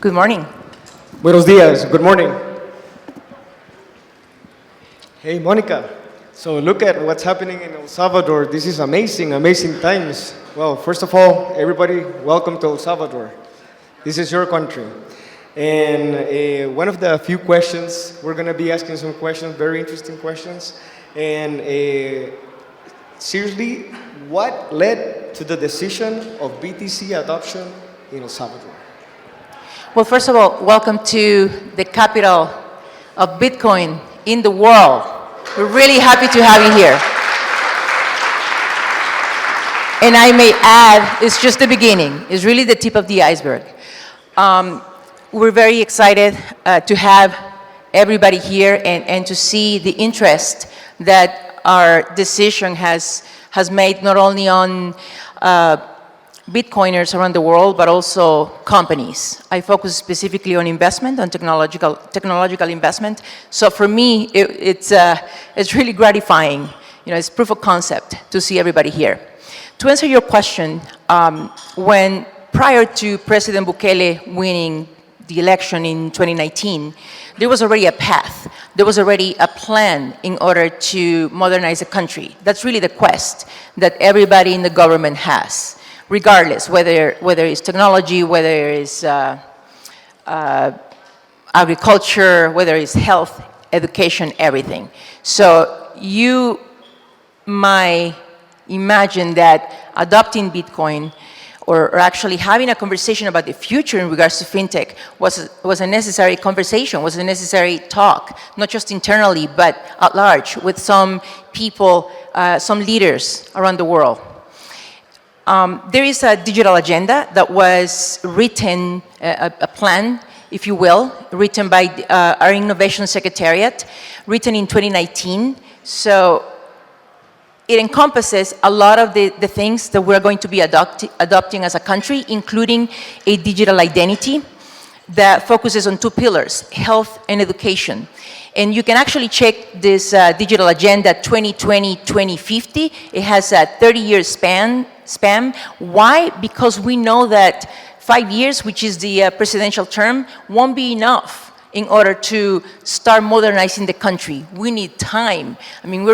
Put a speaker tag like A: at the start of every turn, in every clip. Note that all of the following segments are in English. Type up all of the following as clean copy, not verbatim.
A: Good morning.
B: Buenos días, good morning. Hey, Monica. So look at what's happening in El Salvador. This is amazing, amazing times. Well, first of all, everybody, welcome to El Salvador. This is your country. And one of the few questions, we're going to be asking some questions, very interesting questions. And seriously, what led to the decision of BTC adoption in El Salvador?
A: Well, first of all, welcome to the capital of Bitcoin in the world. We're really happy to have you here. And I may add, it's just the beginning. It's really the tip of the iceberg. We're very excited to have everybody here and to see the interest that our decision has made not only on Bitcoiners around the world, but also companies. I focus specifically on investment, on technological investment. So for me, it's really gratifying. You know, it's proof of concept to see everybody here. To answer your question, when prior to President Bukele winning the election in 2019, there was already a path. There was already a plan in order to modernize the country. That's really the quest that everybody in the government has, regardless whether it's technology, whether it's agriculture, whether it's health, education, everything. So you might imagine that adopting Bitcoin or actually having a conversation about the future in regards to fintech was a necessary conversation, was a necessary talk, not just internally, but at large with some people, some leaders around the world. There is a digital agenda that was written, a plan, if you will, written by our Innovation Secretariat, written in 2019. So it encompasses a lot of the things that we're going to be adopting as a country, including a digital identity that focuses on two pillars, health and education. And you can actually check this digital agenda 2020-2050. It has a 30-year span. Why? Because we know that 5 years, which is the presidential term, won't be enough in order to start modernizing the country. We need time. I mean,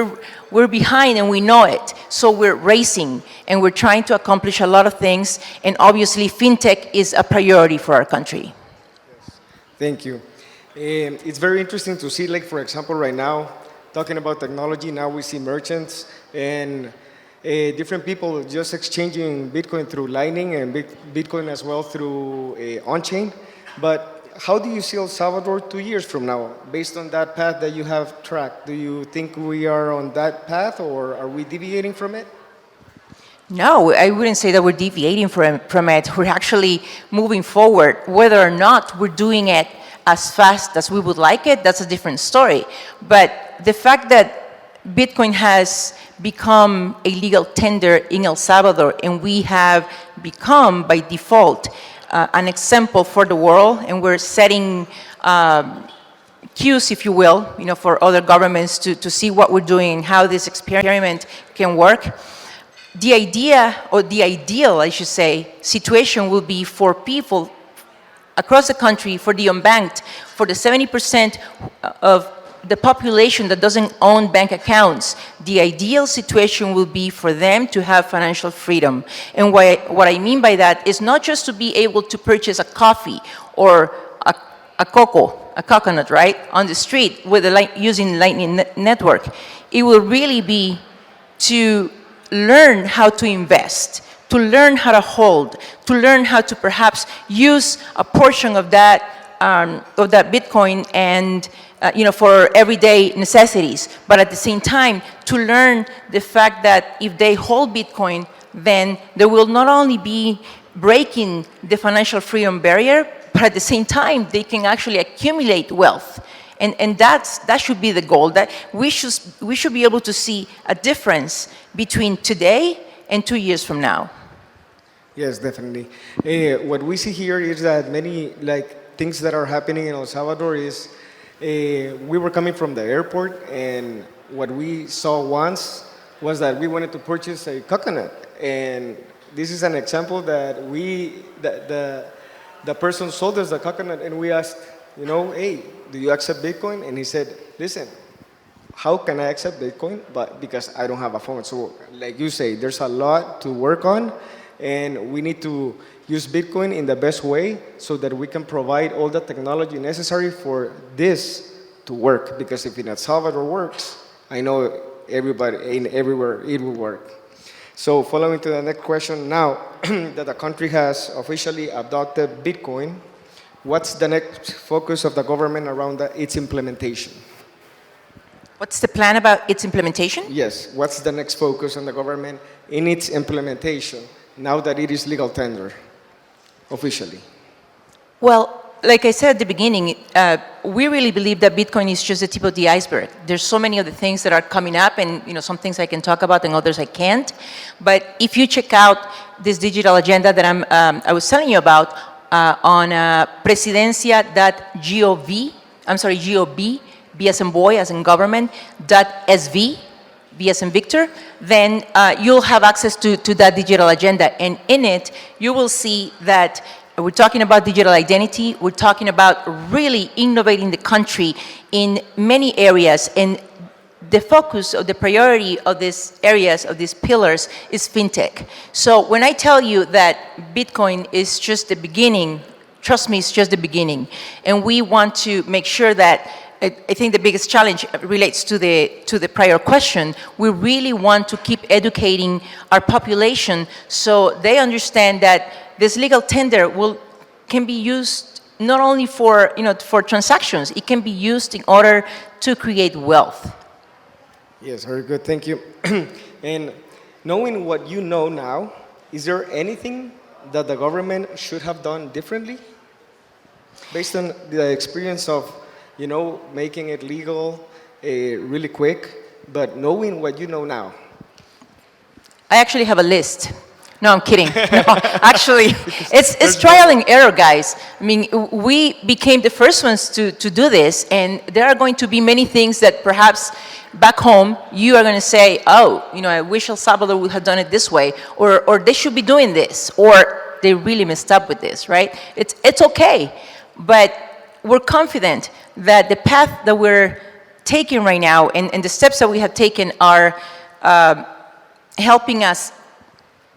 A: we're behind and we know it. So we're racing and we're trying to accomplish a lot of things. And obviously, fintech is a priority for our country.
B: Yes. Thank you. It's very interesting to see, like, for example, right now, talking about technology, now we see merchants and different people just exchanging Bitcoin through Lightning and Bitcoin as well through on-chain. But how do you see El Salvador 2 years from now, based on that path that you have tracked? Do you think we are on that path, or are we deviating from it?
A: No, I wouldn't say that we're deviating from it. We're actually moving forward. Whether or not we're doing it as fast as we would like it, that's a different story. But the fact that Bitcoin has become a legal tender in El Salvador, and we have become, by default, an example for the world, and we're setting cues, if you will, for other governments to see what we're doing and how this experiment can work. The idea, or the ideal, I should say, situation will be for people across the country, for the unbanked, for the 70% of the population that doesn't own bank accounts. The ideal situation will be for them to have financial freedom. And what I mean by that is not just to be able to purchase a coffee or a coconut, right, on the street with using Lightning Network. It will really be to learn how to invest, to learn how to hold, to learn how to perhaps use a portion of that Bitcoin and for everyday necessities, but at the same time, to learn the fact that if they hold Bitcoin, then they will not only be breaking the financial freedom barrier, but at the same time, they can actually accumulate wealth. And that should be the goal, that we should be able to see a difference between today and 2 years from now.
B: Yes, definitely. What we see here is that many things that are happening in El Salvador is we were coming from the airport, and what we saw once was that we wanted to purchase a coconut. And this is an example that the person sold us the coconut, and we asked, you know, hey, do you accept Bitcoin? And he said, listen, how can I accept Bitcoin? But because I don't have a phone. So like you say, there's a lot to work on, and we need to use Bitcoin in the best way so that we can provide all the technology necessary for this to work. Because if in El Salvador works, I know everybody in everywhere it will work. So following to the next question, now that the country has officially adopted Bitcoin, what's the next focus of the government around its implementation?
A: What's the plan about its implementation?
B: Yes, what's the next focus on the government in its implementation now that it is legal tender officially?
A: Well, like I said at the beginning, we really believe that Bitcoin is just the tip of the iceberg. There's so many other things that are coming up, and some things I can talk about and others I can't. But if you check out this digital agenda that I was telling you about on presidencia.gov, G-O-B, B as in boy, as in government, .sv, V as in Victor, then you'll have access to that digital agenda. And in it, you will see that we're talking about digital identity. We're talking about really innovating the country in many areas. And the focus or the priority of these areas, of these pillars, is fintech. So when I tell you that Bitcoin is just the beginning, trust me, it's just the beginning. And we want to make sure that, I think the biggest challenge relates to the prior question. We really want to keep educating our population so they understand that this legal tender can be used not only for transactions, it can be used in order to create wealth.
B: Yes, very good, thank you. And knowing what you know now, is there anything that the government should have done differently? Based on the experience of making it legal really quick, but knowing what you know now.
A: I actually have a list. No, I'm kidding. No, actually, it's trial and error, guys. I mean, we became the first ones to do this, and there are going to be many things that perhaps back home you are going to say, oh, I wish El Salvador would have done it this way, or they should be doing this, or they really messed up with this, right? It's okay, but we're confident that the path that we're taking right now and the steps that we have taken are helping us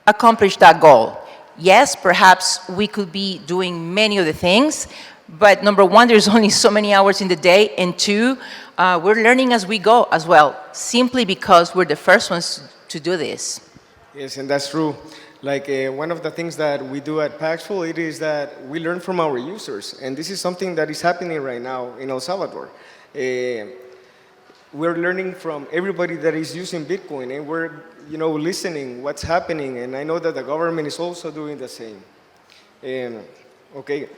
A: accomplish that goal. Yes, perhaps we could be doing many other things, but number one, there's only so many hours in the day, and two, we're learning as we go as well, simply because we're the first ones to do this.
B: Yes, and that's true. Like one of the things that we do at Paxful, it is that we learn from our users, and this is something that is happening right now in El Salvador. We're learning from everybody that is using Bitcoin, and we're listening what's happening, and I know that the government is also doing the same. Okay,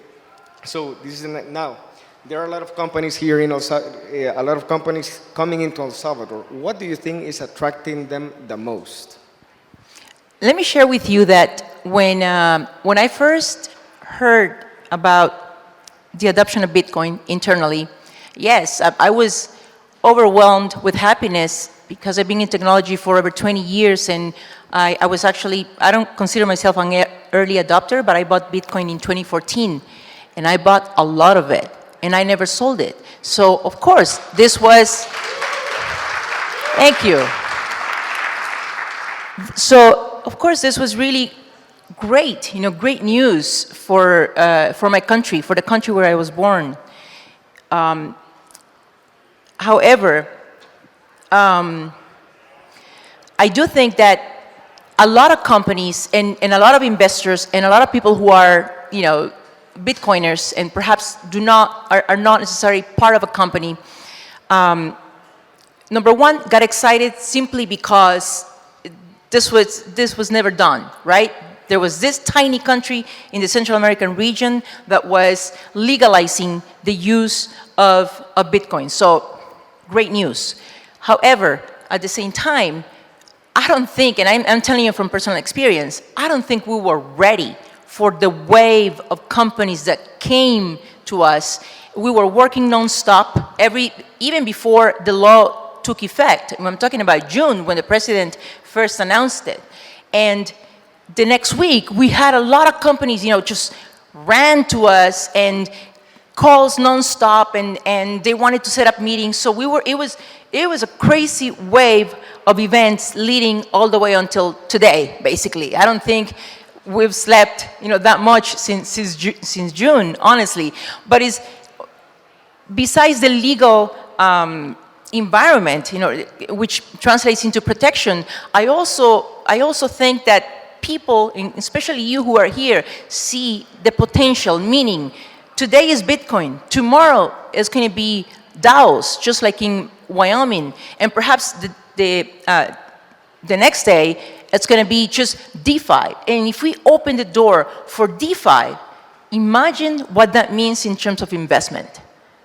B: so this is now. There are a lot of companies here in a lot of companies coming into El Salvador. What do you think is attracting them the most?
A: Let me share with you that when I first heard about the adoption of Bitcoin internally, yes, I was overwhelmed with happiness because I've been in technology for over 20 years, and I was actually, I don't consider myself an early adopter, but I bought Bitcoin in 2014, and I bought a lot of it, and I never sold it. So, of course, this was, thank you. So, of course, this was really great, great news for my country, for the country where I was born. However, I do think that a lot of companies and a lot of investors and a lot of people who are, Bitcoiners and perhaps are not necessarily part of a company, number one, got excited simply because this was never done, right? There was this tiny country in the Central American region that was legalizing the use of Bitcoin. So, great news. However, at the same time, I don't think, and I'm telling you from personal experience, I don't think we were ready for the wave of companies that came to us. We were working nonstop, even before the law took effect. I'm talking about June, when the president first announced it. And the next week, we had a lot of companies, just ran to us and calls nonstop, and they wanted to set up meetings. So it was a crazy wave of events leading all the way until today, basically. I don't think we've slept, that much since June, honestly. But it's besides the legal environment, which translates into protection. I also think that people, especially you who are here, see the potential. Meaning, today is Bitcoin. Tomorrow is going to be DAOs, just like in Wyoming, and perhaps the next day it's going to be just DeFi. And if we open the door for DeFi, imagine what that means in terms of investment.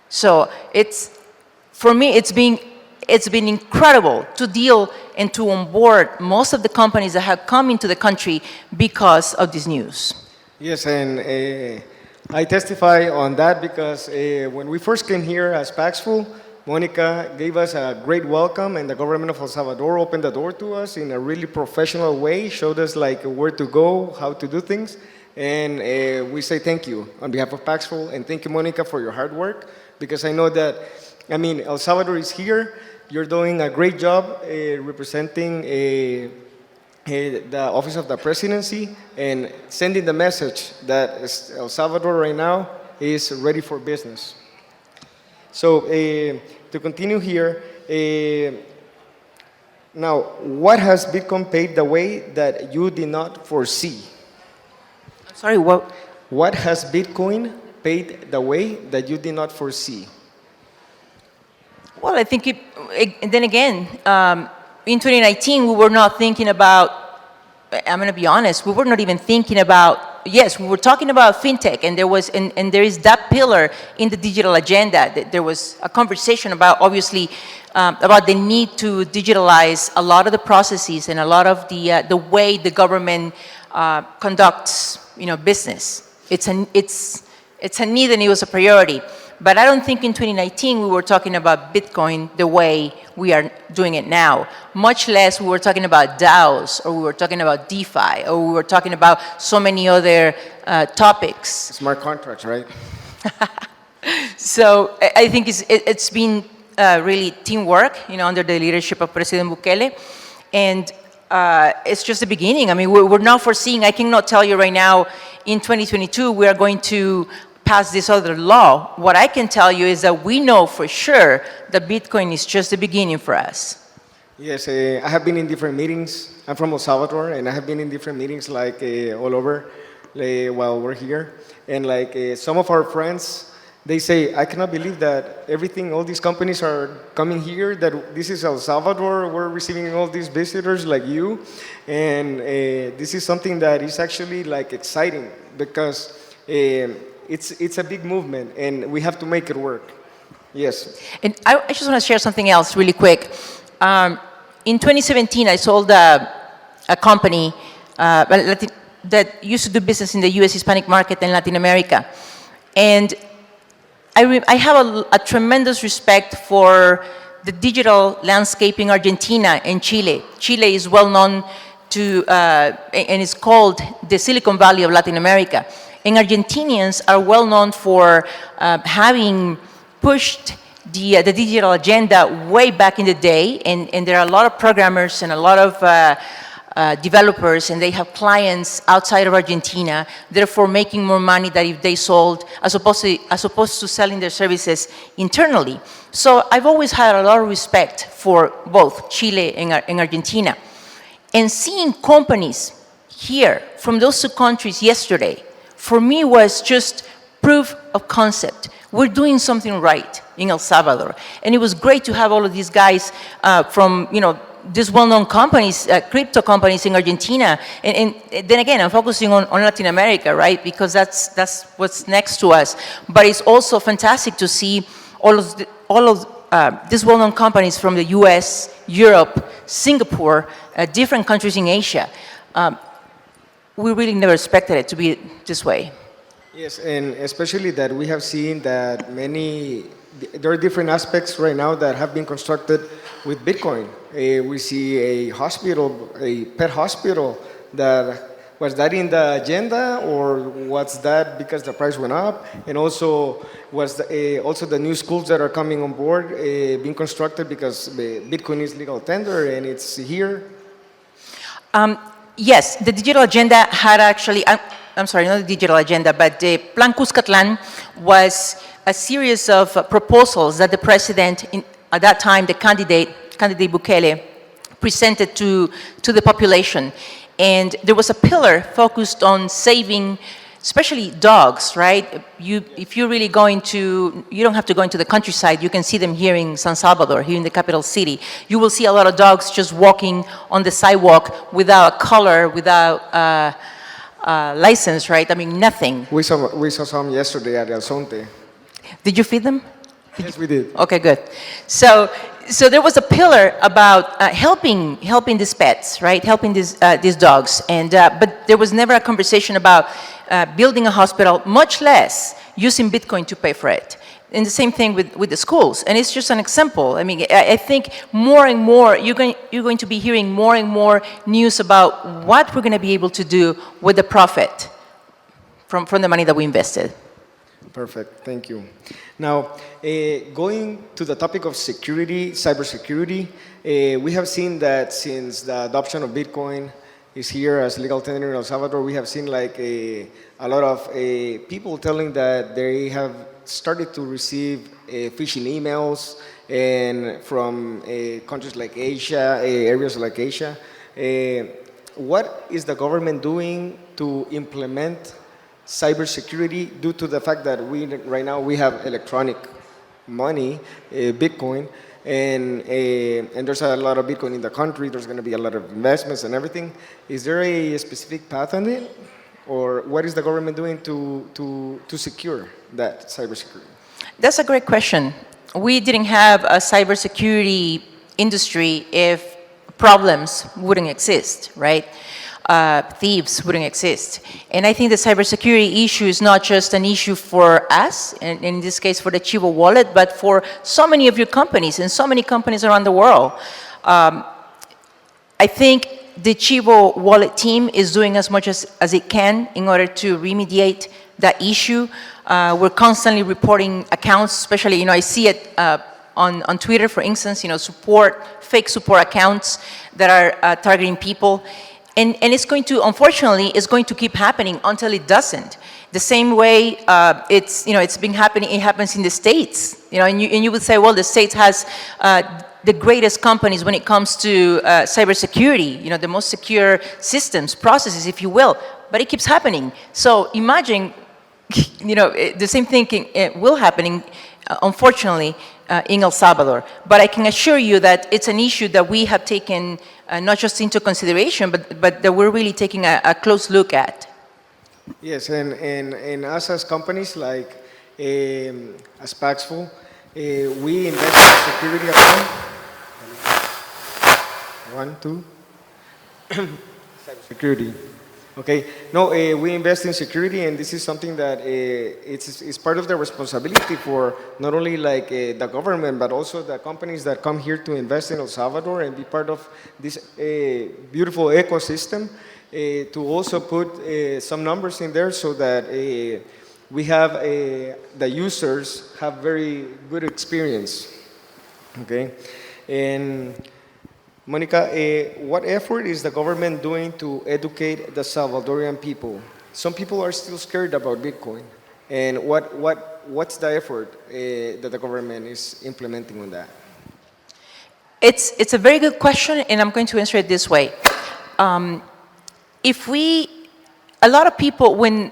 A: So for me, it's been incredible to deal and to onboard most of the companies that have come into the country because of this news.
B: Yes, and I testify on that because when we first came here as Paxful, Monica gave us a great welcome, and the government of El Salvador opened the door to us in a really professional way, showed us like where to go, how to do things, and we say thank you on behalf of Paxful, and thank you, Monica, for your hard work, because I know that, El Salvador is here. You're doing a great job representing the Office of the Presidency and sending the message that El Salvador right now is ready for business. So to continue here, now, what has Bitcoin paved the way that you did not foresee?
A: I'm sorry, what?
B: What has Bitcoin paved the way that you did not foresee?
A: Well, I think then again, in 2019, we were not thinking about, I'm going to be honest, we were not even thinking about, yes, we were talking about fintech, and there is that pillar in the digital agenda. There was a conversation about, obviously, about the need to digitalize a lot of the processes and a lot of the way the government conducts, business. It's a need, and it was a priority. But I don't think in 2019 we were talking about Bitcoin the way we are doing it now. Much less we were talking about DAOs, or we were talking about DeFi, or we were talking about so many other topics.
B: Smart contracts, right?
A: So I think it's been really teamwork, under the leadership of President Bukele. And it's just the beginning. We're not foreseeing, I cannot tell you right now, in 2022 we are going to pass this other law. What I can tell you is that we know for sure that Bitcoin is just the beginning for us.
B: Yes, I have been in different meetings. I'm from El Salvador, and I have been in different meetings all over while we're here. And some of our friends, they say, I cannot believe that all these companies are coming here, that this is El Salvador, we're receiving all these visitors like you. And this is something that is actually exciting, because it's a big movement, and we have to make it work. Yes.
A: And I just want to share something else really quick. In 2017, I sold a company that used to do business in the U.S. Hispanic market and Latin America. And I have a tremendous respect for the digital landscape in Argentina and Chile. Chile is well known and is called the Silicon Valley of Latin America. And Argentinians are well known for having pushed the digital agenda way back in the day, and there are a lot of programmers and a lot of developers, and they have clients outside of Argentina, therefore making more money than if they sold, as opposed to selling their services internally. So I've always had a lot of respect for both Chile and Argentina. And seeing companies here from those two countries yesterday, for me, was just proof of concept. We're doing something right in El Salvador. And it was great to have all of these guys from, these well-known companies, crypto companies in Argentina. And then again, I'm focusing on Latin America, right? Because that's what's next to us. But it's also fantastic to see all of these well-known companies from the US, Europe, Singapore, different countries in Asia. We really never expected it to be this way.
B: Yes, and especially that we have seen that there are different aspects right now that have been constructed with Bitcoin. We see a pet hospital that Was that in the agenda, or what's that because the price went up? And also, was also the new schools that are coming on board being constructed because Bitcoin is legal tender and it's here?
A: Yes, the digital agenda had actually, I'm sorry, not the digital agenda, but the Plan Cuscatlan was a series of proposals that the president, at that time, the candidate Bukele, presented to the population. And there was a pillar focused on saving, especially dogs, right? If you're really you don't have to go into the countryside, you can see them here in San Salvador, here in the capital city. You will see a lot of dogs just walking on the sidewalk without a collar, without license, right? I mean, nothing.
B: We saw some yesterday at El Sonte.
A: Did you feed them?
B: Yes, we did.
A: Okay, good. So there was a pillar about helping these pets, right? Helping these dogs, and but there was never a conversation about building a hospital, much less using Bitcoin to pay for it. And the same thing with the schools. And it's just an example. I mean, I think more and more you're going to be hearing more and more news about what we're going to be able to do with the profit from the money that we invested.
B: Perfect, thank you. Now, going to the topic of security, cybersecurity, we have seen that since the adoption of Bitcoin is here as legal tender in El Salvador, we have seen like a lot of people telling that they have started to receive phishing emails and from countries like Asia, areas like Asia. What is the government doing to implement cybersecurity due to the fact that right now we have electronic money, Bitcoin, and there's a lot of Bitcoin in the country, there's going to be a lot of investments and everything. Is there a specific path on it? Or what is the government doing to secure that cybersecurity?
A: That's a great question. We didn't have a cybersecurity industry if problems wouldn't exist, right? Thieves wouldn't exist. And I think the cybersecurity issue is not just an issue for us, and in this case for the Chivo wallet, but for so many of your companies and so many companies around the world. I think the Chivo wallet team is doing as much as it can in order to remediate that issue. We're constantly reporting accounts, especially, I see it on Twitter, for instance, fake support accounts that are targeting people. And it's going to, unfortunately, it's going to keep happening until it doesn't. The same way it's been happening, it happens in the States. And you would say, well, the States has the greatest companies when it comes to cybersecurity, the most secure systems, processes, if you will, but it keeps happening. So imagine, the same thing will happen, unfortunately, in El Salvador. But I can assure you that it's an issue that we have taken not just into consideration, but that we're really taking a close look at.
B: Yes, and us as companies like as Paxful, we invest in security account. 1, 2. Cybersecurity. Okay. No, we invest in security, and this is something that it's part of the responsibility for not only like the government, but also the companies that come here to invest in El Salvador and be part of this beautiful ecosystem. To also put some numbers in there so that we have the users have very good experience. Okay, and Monica, what effort is the government doing to educate the Salvadorian people? Some people are still scared about Bitcoin, and what's the effort that the government is implementing on that?
A: It's a very good question, and I'm going to answer it this way. A lot of people, when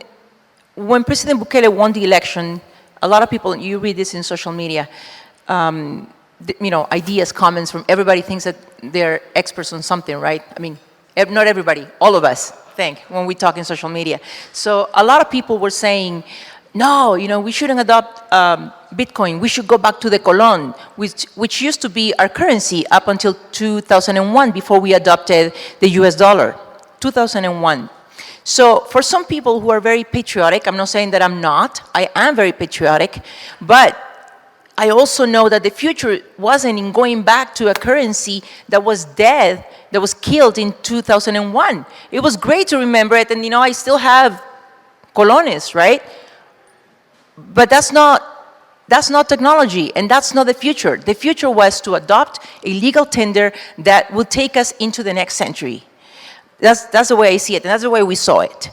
A: President Bukele won the election, a lot of people, you read this in social media, ideas, comments from everybody thinks that they're experts on something, right? I mean, not everybody, all of us think when we talk in social media. So a lot of people were saying, no, we shouldn't adopt Bitcoin. We should go back to the colon, which used to be our currency up until 2001 before we adopted the US dollar, 2001. So for some people who are very patriotic, I'm not saying that I'm not, I am very patriotic, but I also know that the future wasn't in going back to a currency that was dead that was killed in 2001. It was great to remember it, and I still have colones, right? But that's not technology, and that's not the future. The future was to adopt a legal tender that will take us into the next century. That's the way I see it, and that's the way we saw it.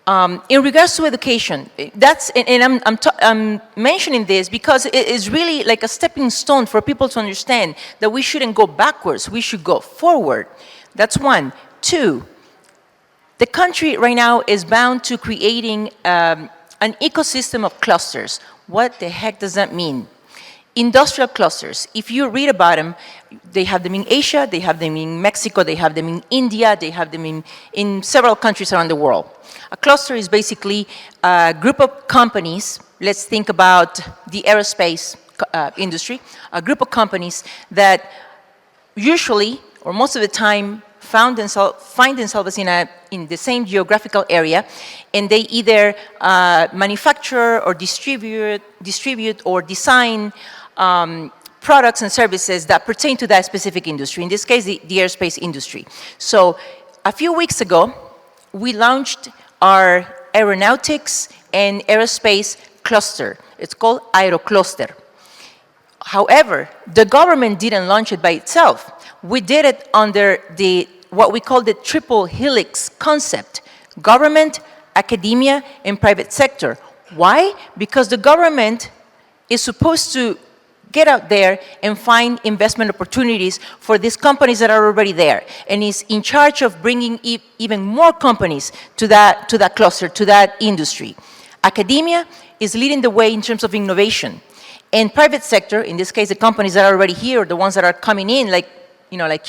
A: In regards to education, I'm mentioning this because it is really like a stepping stone for people to understand that we shouldn't go backwards, we should go forward. That's one. Two, the country right now is bound to creating an ecosystem of clusters. What the heck does that mean? Industrial clusters, if you read about them, they have them in Asia, they have them in Mexico, they have them in India, they have them in several countries around the world. A cluster is basically a group of companies. Let's think about the aerospace industry, a group of companies that usually, or most of the time, find themselves in the same geographical area, and they either manufacture or distribute or design products and services that pertain to that specific industry, in this case, the aerospace industry. So a few weeks ago, we launched our aeronautics and aerospace cluster. It's called AeroCluster. However, the government didn't launch it by itself. We did it under what we call the triple helix concept: government, academia, and private sector. Why? Because the government is supposed to get out there and find investment opportunities for these companies that are already there, and is in charge of bringing even more companies to that cluster, to that industry. Academia is leading the way in terms of innovation, and private sector, in this case the companies that are already here, the ones that are coming in, like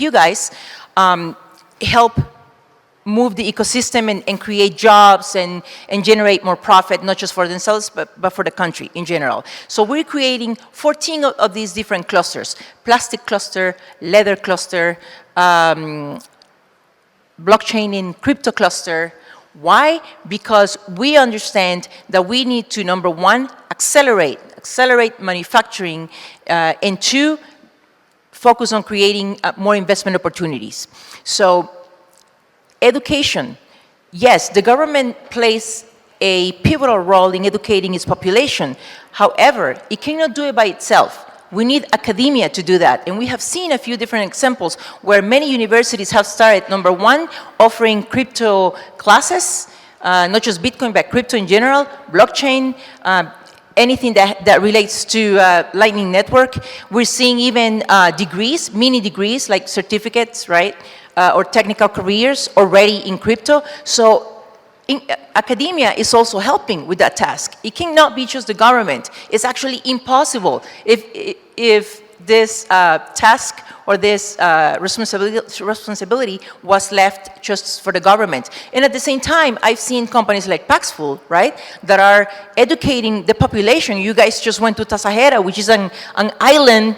A: you guys, help move the ecosystem and create jobs and generate more profit, not just for themselves, but for the country in general. So we're creating 14 of these different clusters: plastic cluster, leather cluster, blockchain and crypto cluster. Why? Because we understand that we need to, number one, accelerate manufacturing, and two, focus on creating more investment opportunities. So education, yes, the government plays a pivotal role in educating its population. However, it cannot do it by itself. We need academia to do that. And we have seen a few different examples where many universities have started, number one, offering crypto classes, not just Bitcoin, but crypto in general, blockchain, anything that relates to Lightning Network. We're seeing even degrees, mini degrees, like certificates, right? Or technical careers already in crypto. So academia is also helping with that task. It cannot be just the government. It's actually impossible if this task or this responsibility was left just for the government. And at the same time, I've seen companies like Paxful, right, that are educating the population. You guys just went to Tasajera, which is an island,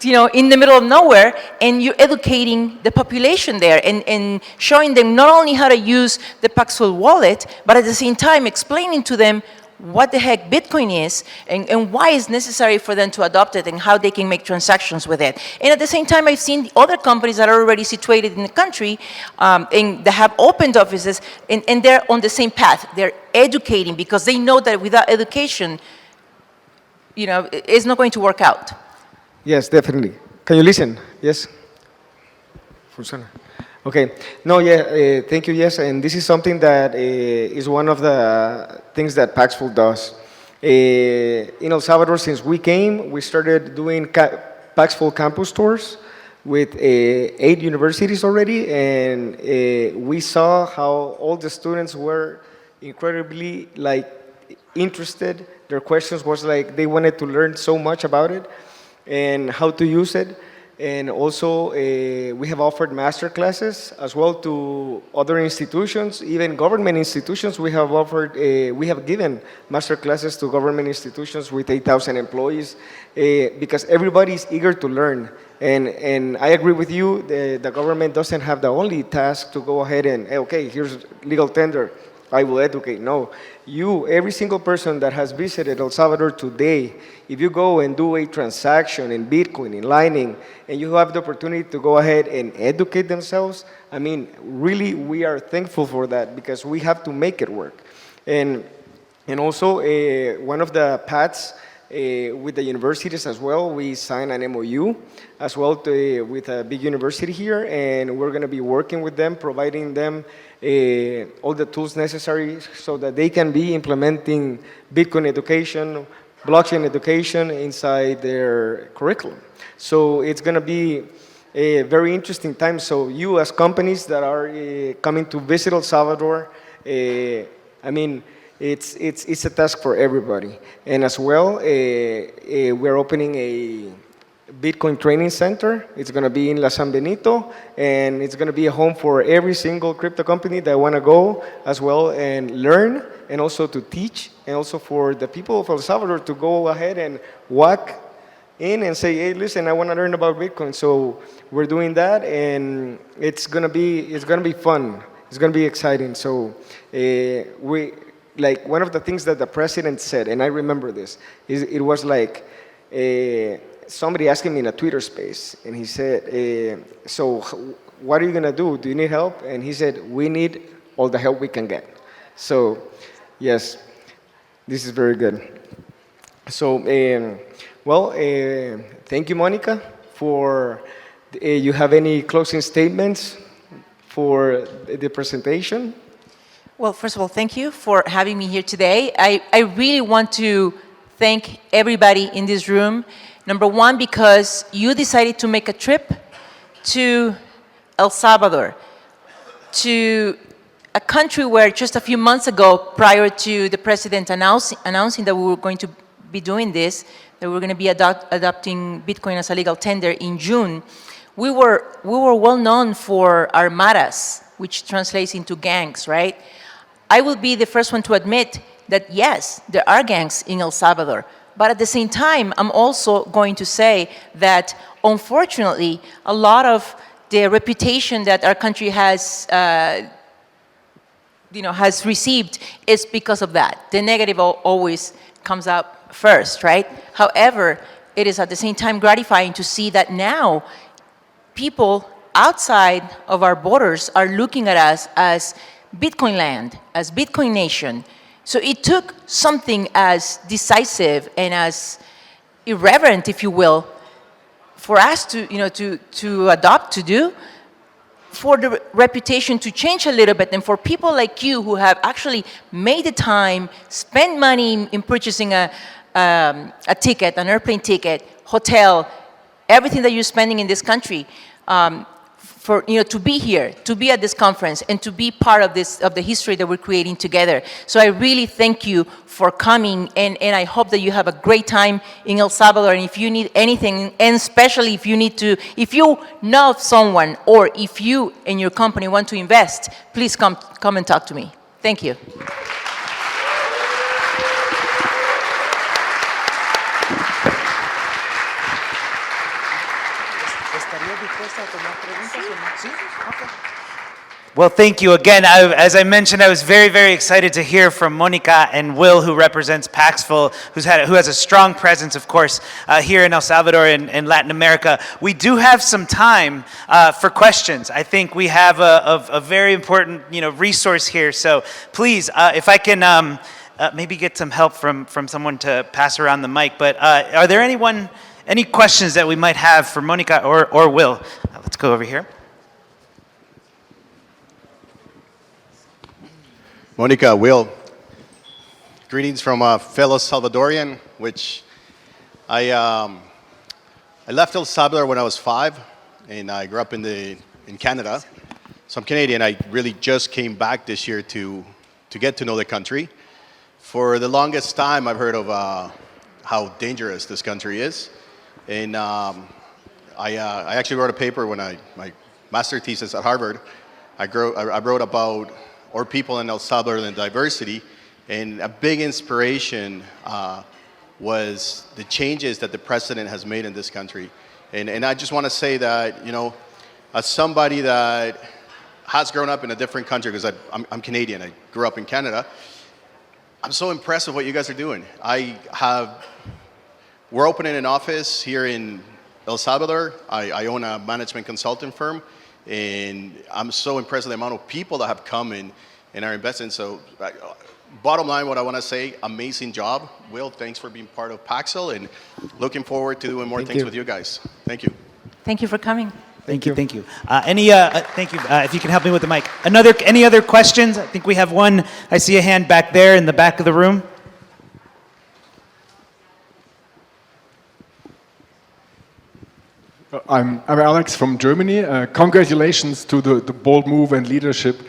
A: in the middle of nowhere, and you're educating the population there and showing them not only how to use the Paxful wallet, but at the same time explaining to them what the heck Bitcoin is and why it's necessary for them to adopt it and how they can make transactions with it. And at the same time, I've seen other companies that are already situated in the country and that have opened offices, and they're on the same path. They're educating because they know that without education, it's not going to work out.
B: Yes, definitely. Can you listen? Yes? Funciona. Okay. No, yeah, thank you, yes. And this is something that is one of the things that Paxful does. In El Salvador, since we came, we started doing Paxful campus tours with 8 universities already, and we saw how all the students were incredibly interested. Their questions was they wanted to learn so much about it and how to use it. And also, we have offered master classes as well to other institutions, even government institutions. We have given master classes to government institutions with 8,000 employees because everybody is eager to learn. And I agree with you, the government doesn't have the only task to go ahead and, okay, here's legal tender. I will educate. No, you, every single person that has visited El Salvador today, if you go and do a transaction in Bitcoin, in Lightning, and you have the opportunity to go ahead and educate themselves, I mean, really, we are thankful for that because we have to make it work. And also, one of the paths with the universities as well, we signed an MOU as well with a big university here, and we're going to be working with them, providing them all the tools necessary so that they can be implementing Bitcoin education, blockchain education inside their curriculum. So it's going to be a very interesting time. So you as companies that are coming to visit El Salvador, I mean, it's a task for everybody. And as well, we're opening a Bitcoin training center. It's going to be in La San Benito, and it's going to be a home for every single crypto company that want to go as well and learn, and also to teach, and also for the people of El Salvador to go ahead and walk in and say, hey, listen, I want to learn about Bitcoin. So we're doing that, and it's going to be fun. It's going to be exciting. So like one of the things that the president said, and I remember this, is it was like somebody asking me in a Twitter space, and he said, so what are you going to do? Do you need help? And he said, we need all the help we can get. So yes, this is very good. So, thank you, Monica, for, you have any closing statements for the presentation?
A: Well, first of all, thank you for having me here today. I really want to thank everybody in this room. Number one, because you decided to make a trip to El Salvador, to a country where just a few months ago, prior to the president announcing that we were going to be doing this, that we were going to be adopting Bitcoin as a legal tender in June, we were well known for our maras, which translates into gangs, right? I will be the first one to admit that yes, there are gangs in El Salvador, but at the same time, I'm also going to say that unfortunately, a lot of the reputation that our country has received is because of that. The negative always comes up first, right? However, it is at the same time gratifying to see that now people outside of our borders are looking at us as Bitcoin land, as Bitcoin nation. So it took something as decisive and as irreverent, if you will, for us to adopt, to do, for the reputation to change a little bit, and for people like you who have actually made the time, spent money in purchasing a ticket, an airplane ticket, hotel, everything that you're spending in this country, to be here, to be at this conference, and to be part of the history that we're creating together. So I really thank you for coming, and I hope that you have a great time in El Salvador. And if you need anything, and especially if you know of someone, or if you and your company want to invest, please come and talk to me. Thank you.
C: Well, thank you again. As I mentioned, I was very, very excited to hear from Monica and Will, who represents Paxful, who has a strong presence, of course, here in El Salvador and Latin America. We do have some time for questions. I think we have a very important, resource here. So please, if I can maybe get some help from someone to pass around the mic. But are there any questions that we might have for Monica or Will? Let's go over here.
D: Monica, Will, greetings from a fellow Salvadorian, which I left El Salvador when I was 5, and I grew up in Canada. So I'm Canadian. I really just came back this year to get to know the country. For the longest time, I've heard of how dangerous this country is, and I actually wrote a paper when my master thesis at Harvard. I wrote about our people in El Salvador and diversity, and a big inspiration was the changes that the president has made in this country. And I just want to say that, as somebody that has grown up in a different country, because I'm Canadian, I grew up in Canada, I'm so impressed with what you guys are doing. We're opening an office here in El Salvador. I own a management consulting firm, and I'm so impressed with the amount of people that have come in and are investing. So bottom line, what I want to say, amazing job. Will, thanks for being part of Paxful, and looking forward to doing more things with you guys. Thank you.
A: Thank you for coming.
C: Thank you. Thank you. Thank you. If you can help me with the mic. Any other questions? I think we have one. I see a hand back there in the back of the room.
E: I'm Alex from Germany. Congratulations to the bold move and leadership,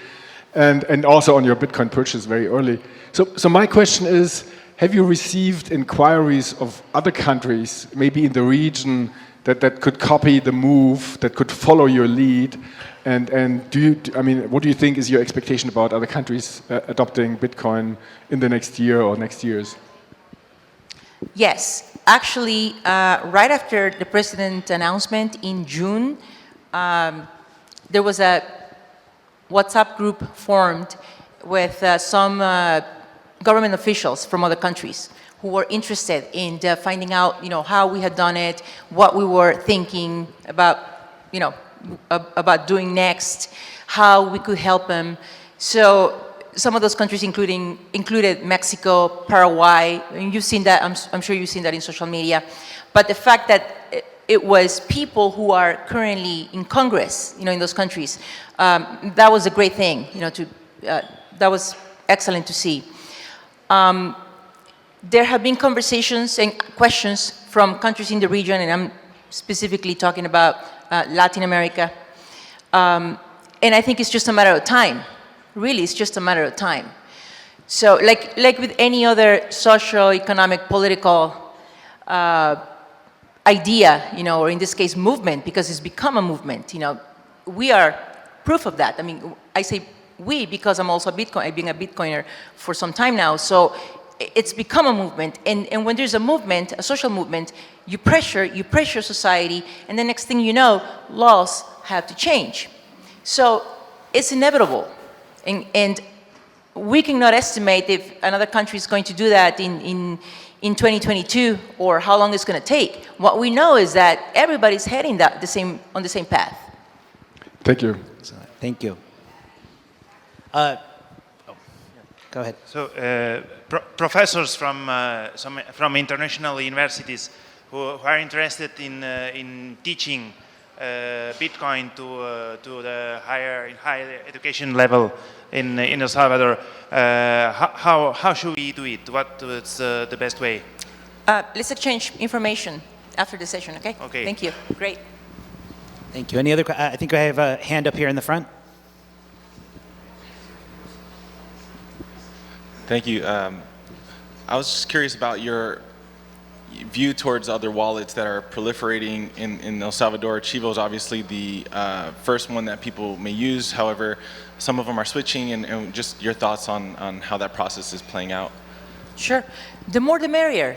E: and also on your Bitcoin purchase very early. So my question is, have you received inquiries of other countries, maybe in the region, that could copy the move, that could follow your lead? And what do you think is your expectation about other countries adopting Bitcoin in the next year or next years?
A: Yes, actually, right after the president announcement in June, there was a WhatsApp group formed with some government officials from other countries who were interested in finding out, how we had done it, what we were thinking about, about doing next, how we could help them. So some of those countries included Mexico, Paraguay. And you've seen that. I'm sure you've seen that in social media. But the fact that it was people who are currently in Congress, in those countries, that was a great thing. That was excellent to see. There have been conversations and questions from countries in the region, and I'm specifically talking about Latin America. And I think it's just a matter of time. Really, it's just a matter of time. So like with any other social, economic, political idea, or in this case, movement, because it's become a movement, we are proof of that. I mean, I say we because I'm also I've been a Bitcoiner for some time now. So it's become a movement, and when there's a movement, a social movement, you pressure society, and the next thing you know, laws have to change. So it's inevitable, and we cannot estimate if another country is going to do that in 2022 or how long it's going to take. What we know is that everybody's heading on the same path.
E: Thank you.
C: Thank you. Go ahead.
F: So, professors from international universities who are interested in teaching Bitcoin to the higher education level in El Salvador, how should we do it? What is the best way?
A: Let's exchange information after the session, okay?
F: Okay.
A: Thank you. Great.
C: Thank you. Any other? I think I have a hand up here in the front.
G: Thank you. I was just curious about your view towards other wallets that are proliferating in El Salvador. Chivo is obviously the first one that people may use. However, some of them are switching, and just your thoughts on how that process is playing out.
A: Sure. The more the merrier,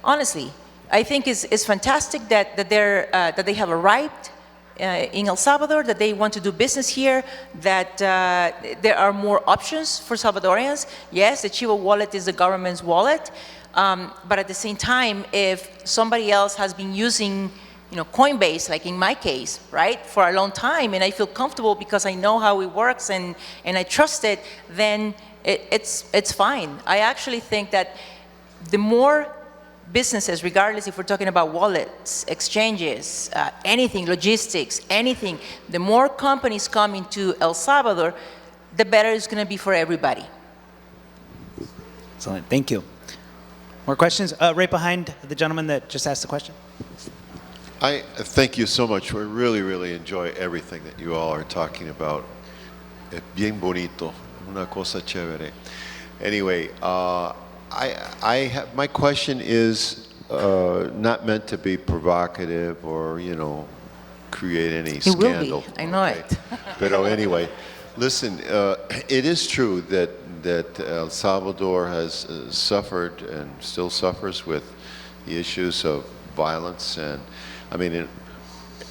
A: honestly. I think it's fantastic that they have arrived in El Salvador, that they want to do business here, that there are more options for Salvadorians. Yes, the Chivo wallet is the government's wallet, but at the same time, if somebody else has been using Coinbase, like in my case, right, for a long time, and I feel comfortable because I know how it works and I trust it, then it's fine. I actually think that the more businesses, regardless if we're talking about wallets, exchanges, anything, logistics, anything, the more companies come into El Salvador, the better it's going to be for everybody.
C: Excellent. Thank you. More questions? Right behind the gentleman that just asked the question.
H: I thank you so much. We really, really enjoy everything that you all are talking about. Es bien bonito, una cosa chévere. Anyway, my question is not meant to be provocative or, create any scandal.
A: It will be. I know it.
H: But anyway, listen, it is true that El Salvador has suffered and still suffers with the issues of violence. And I mean, in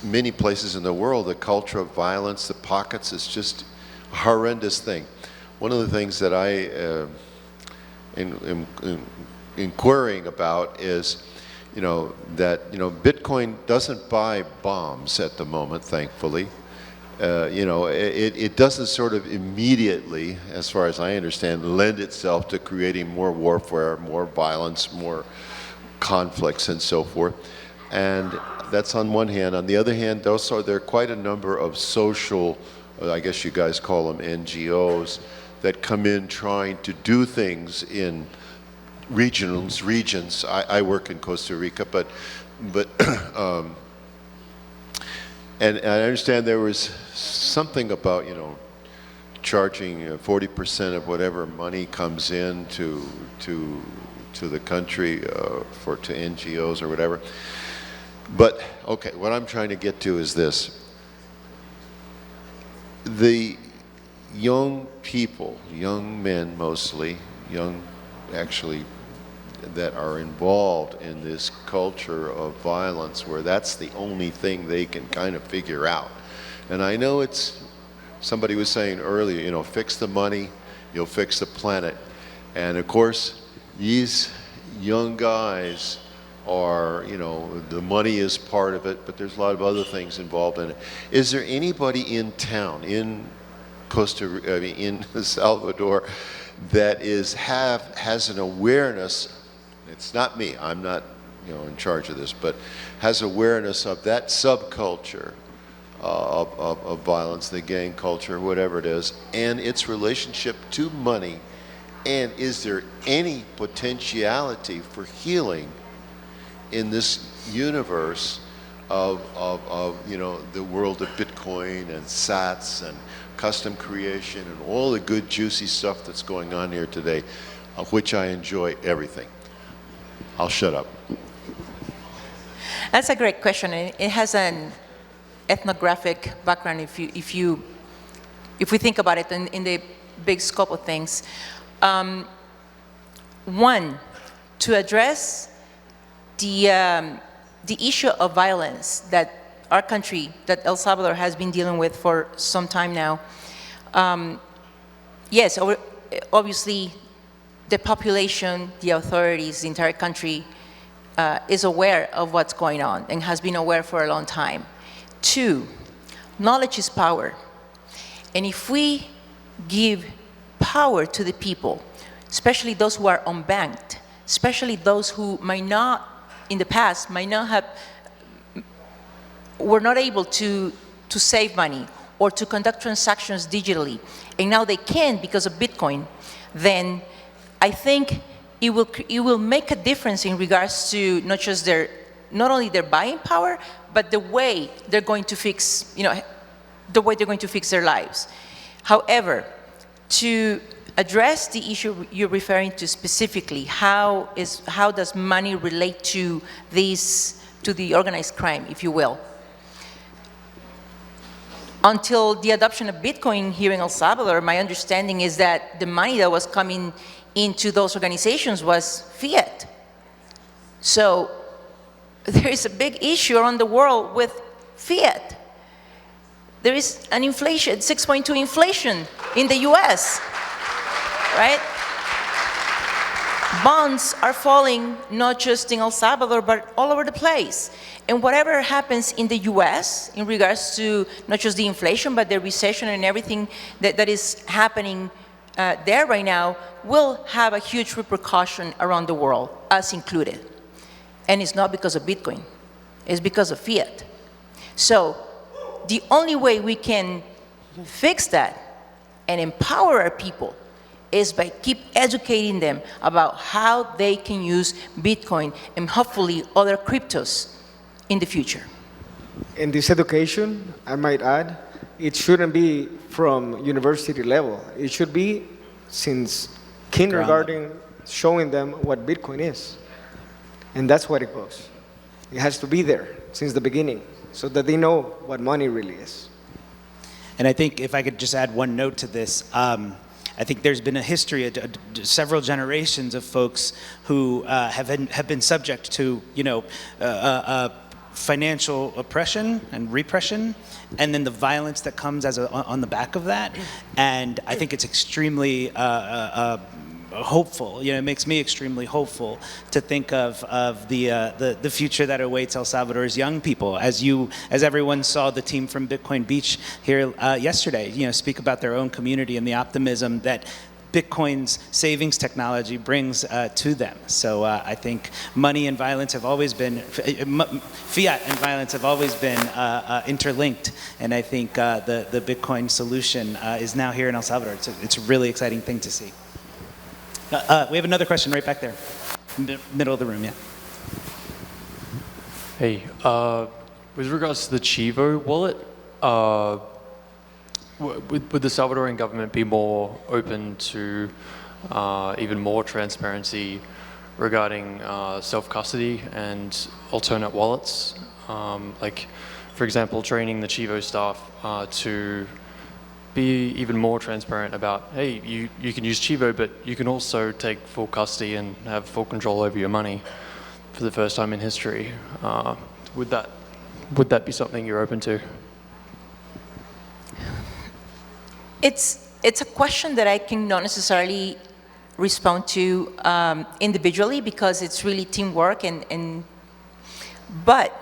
H: many places in the world, the culture of violence, the pockets, is just horrendous thing. One of the things that I am inquiring about is, that Bitcoin doesn't buy bombs at the moment, thankfully. It doesn't sort of immediately, as far as I understand, lend itself to creating more warfare, more violence, more conflicts, and so forth. And that's on one hand. On the other hand, there are quite a number of social, I guess you guys call them NGOs, that come in trying to do things in regions. I work in Costa Rica, but and I understand there was something about charging 40% of whatever money comes in to the country to NGOs or whatever. But okay, what I'm trying to get to is this: the young people, young men mostly, actually, that are involved in this culture of violence where that's the only thing they can kind of figure out. And I know somebody was saying earlier, fix the money, you'll fix the planet. And of course, these young guys are, the money is part of it, but there's a lot of other things involved in it. Is there anybody in town, in in El Salvador, that has an awareness? It's not me, I'm not in charge of this, but has awareness of that subculture of violence, the gang culture, whatever it is, and its relationship to money, and is there any potentiality for healing in this universe of the world of Bitcoin and sats and custom creation and all the good juicy stuff that's going on here today, of which I enjoy everything? I'll shut up.
A: That's a great question. It has an ethnographic background if we think about it in the big scope of things. One, to address the issue of violence that our country, that El Salvador has been dealing with for some time now. Yes, obviously, the population, the authorities, the entire country is aware of what's going on and has been aware for a long time. Two, knowledge is power. And if we give power to the people, especially those who are unbanked, especially those who might not, in the past, were not able to save money or to conduct transactions digitally, and now they can because of Bitcoin, then I think it will make a difference in regards to not only their buying power, but the way they're going to fix, their lives. However, to address the issue you're referring to specifically, how does money relate to the organized crime, if you will? Until the adoption of Bitcoin here in El Salvador, my understanding is that the money that was coming into those organizations was fiat. So there is a big issue around the world with fiat. There is an inflation, 6.2 inflation in the US, right? Bonds are falling not just in El Salvador, but all over the place. And whatever happens in the US in regards to not just the inflation, but the recession and everything that is happening there right now will have a huge repercussion around the world, us included. And it's not because of Bitcoin, it's because of fiat. So the only way we can fix that and empower our people is by keep educating them about how they can use Bitcoin and hopefully other cryptos in the future.
B: In this education, I might add, it shouldn't be from university level. It should be since kindergarten, showing them what Bitcoin is. And that's what it goes. It has to be there since the beginning so that they know what money really is.
C: And I think if I could just add one note to this, I think there's been a history, several generations of folks who have been subject to, financial oppression and repression, and then the violence that comes on the back of that. And I think it's extremely hopeful. It makes me extremely hopeful to think of the future that awaits El Salvador's young people. As everyone saw the team from Bitcoin Beach here yesterday, speak about their own community and the optimism that Bitcoin's savings technology brings to them. So I think money and violence have always been, fiat and violence have always been interlinked. And I think the Bitcoin solution is now here in El Salvador. It's a really exciting thing to see. We have another question right back there, middle of the room, yeah.
I: Hey, with regards to the Chivo wallet, would the Salvadoran government be more open to even more transparency regarding self-custody and alternate wallets? Like, for example, training the Chivo staff to be even more transparent about, hey, you can use Chivo, but you can also take full custody and have full control over your money for the first time in history. Would that be something you're open to?
A: It's a question that I cannot necessarily respond to individually, because it's really teamwork, but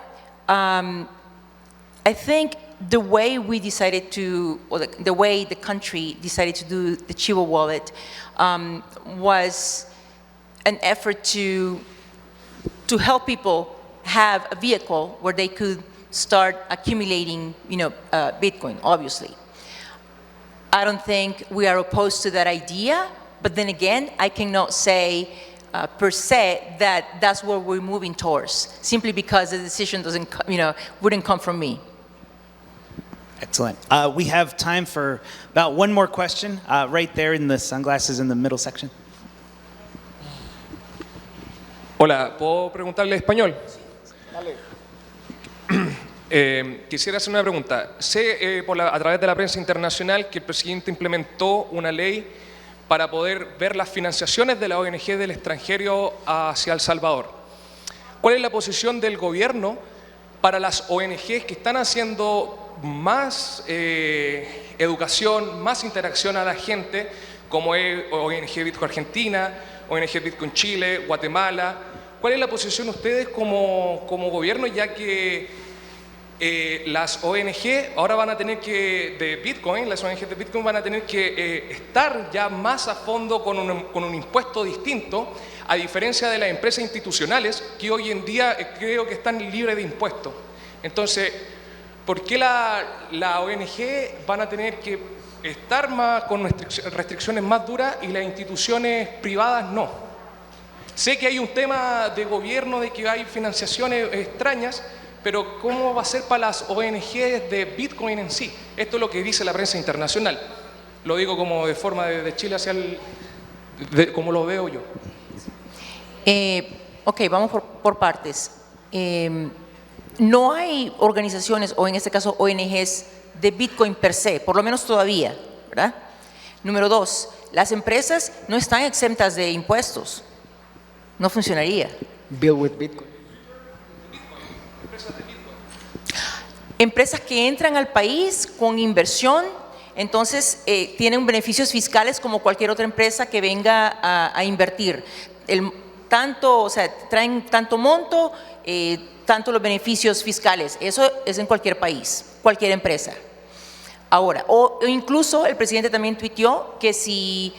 A: I think the way we decided to, or the way the country decided to do the Chivo wallet was an effort to help people have a vehicle where they could start accumulating, Bitcoin, obviously. I don't think we are opposed to that idea, but then again, I cannot say per se that that's what we're moving towards, simply because the decision wouldn't come from me.
C: Excellent. We have time for about one more question, right there in the sunglasses in the middle section.
J: Hola, ¿puedo preguntarle español? Quisiera hacer una pregunta. Sé a través de la prensa internacional que el presidente implementó una ley para poder ver las financiaciones de la ONG del extranjero hacia El Salvador. ¿Cuál es la posición del gobierno para las ONGs que están haciendo más educación, más interacción a la gente, como es ONG Bitcoin Argentina, ONG Bitcoin Chile, Guatemala? ¿Cuál es la posición de ustedes como gobierno, ya que las ONG ahora van a tener que, las ONG de Bitcoin van a tener que estar ya más a fondo con un impuesto distinto, a diferencia de las empresas institucionales que hoy en día creo que están libres de impuestos? Entonces, ¿por qué la ONG van a tener que estar más con restricciones más duras y las instituciones privadas no? Sé que hay un tema de gobierno, de que hay financiaciones extrañas, pero ¿cómo va a ser para las ONGs de Bitcoin en sí? Esto es lo que dice la prensa internacional. Lo digo como de forma de Chile hacia como lo veo yo.
A: Ok, vamos por partes. No hay organizaciones, o en este caso ONGs, de Bitcoin per se, por lo menos todavía, ¿verdad? Número dos, las empresas no están exentas de impuestos. No funcionaría.
B: Bill with Bitcoin.
A: Empresas que entran al país con inversión, entonces tienen beneficios fiscales como cualquier otra empresa que venga a invertir. Traen tanto monto, tanto los beneficios fiscales. Eso es en cualquier país, cualquier empresa. Ahora, o incluso el presidente también tuiteó que si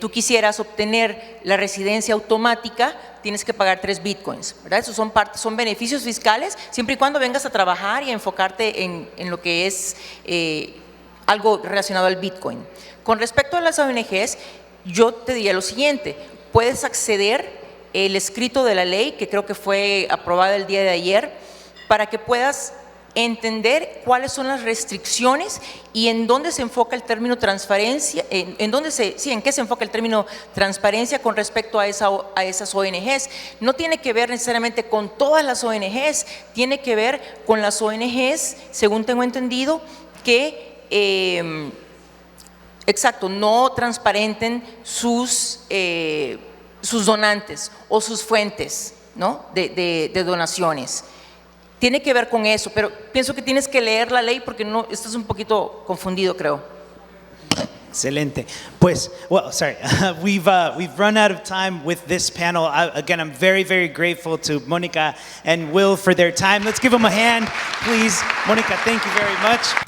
A: tú quisieras obtener la residencia automática, tienes que pagar 3 bitcoins, ¿verdad? Esos son beneficios fiscales, siempre y cuando vengas a trabajar y a enfocarte en lo que es algo relacionado al bitcoin. Con respecto a las ONGs, yo te diría lo siguiente: puedes acceder el escrito de la ley, que creo que fue aprobada el día de ayer, para que puedas entender cuáles son las restricciones y en dónde se enfoca el término transparencia, en qué se enfoca el término transparencia con respecto a esas ONGs. No tiene que ver necesariamente con todas las ONGs, tiene que ver con las ONGs, según tengo entendido, que no transparenten sus donantes o sus fuentes, ¿no?, de donaciones. tiene que ver con eso, pero pienso que tienes que leer la ley porque no, estás un poquito confundido, creo.
C: Excelente. Pues, well, sorry, we've run out of time with this panel. Again, I'm very, very grateful to Monica and Will for their time. Let's give them a hand, please. Monica, thank you very much.